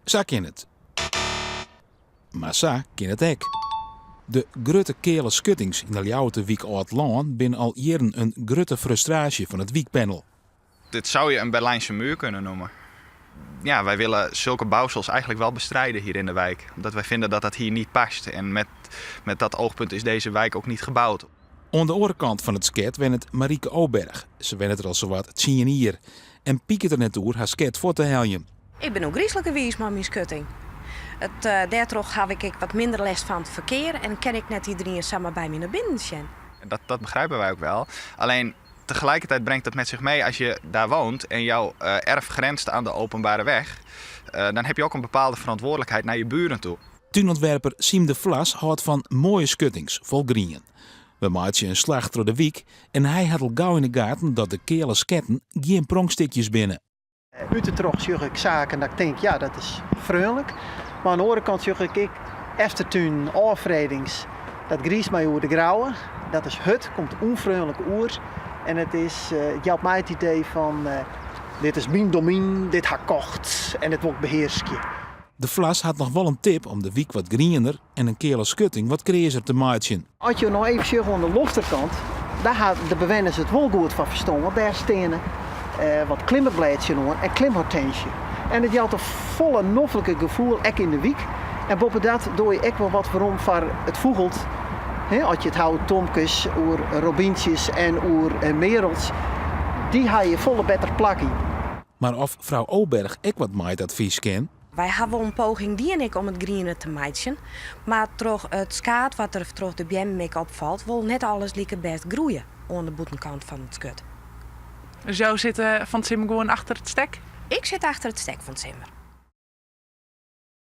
Zo kan het. Maar zo kan het ook. De grutte kele skuttings in de Ljouwte Wiek Oud-Lân binnen al jaren een grutte frustratie van het wiekpanel. Dit zou je een Berlijnse muur kunnen noemen. Ja, wij willen zulke bouwsels eigenlijk wel bestrijden hier in de wijk. Omdat wij vinden dat dat hier niet past. En met dat oogpunt is deze wijk ook niet gebouwd. Aan de andere kant van het sket wen het Marieke Oberg. Ze wen het er al zowat 10 jaar. En pieket er net door haar sket voor te heljen. Ik ben ook griezelijke wies met mijn schutting. Daardoor heb ik wat minder last van het verkeer en kan ik net iedereen samen bij me naar binnen zijn. Dat begrijpen wij ook wel. Alleen tegelijkertijd brengt dat met zich mee als je daar woont en jouw erf grenst aan de openbare weg. Dan heb je ook een bepaalde verantwoordelijkheid naar je buren toe. Tuinontwerper Siem de Vlas houdt van mooie skuttings vol grien. We maakten een slag door de wiek en hij had al gauw in de gaten dat de kele sketten geen pronkstikjes binnen. Uit de trog zie ik zaken dat ik denk, ja, dat is vriendelijk. Maar aan de andere kant zie ik eftertuin, afredings, dat gries mij over de grauwe. Dat is het, komt onvriendelijk oer. En het is, je had mij het idee van, dit is mijn domein, dit ga kocht en het wordt beheerskje. De Vlas had nog wel een tip om de wiek wat griener en een kele skutting wat krezer te maken. Als je nog even ziet aan de lofterkant, daar gaat de bewoners het wel goed van verstaan. Want daar stenen wat klimmerblaadje en klimhortensie. En het had een volle noffelijke gevoel, ook in de wiek. En boven dat doe je ook wel wat waarom voor het voegelt. Als je het houdt, tomkes, oer robintjes en oer merels, die ga je volle beter plakken. Maar of vrouw Oberg ook wat maait advies ken? Wij hebben een poging die en ik om het groene te maken. Maar toch het skaat wat er toch de BM opvalt, wil net alles lieke best groeien aan de boetenkant van het skut. Dus jou zit van het simmer gewoon achter het stek? Ik zit achter het stek van het simmer.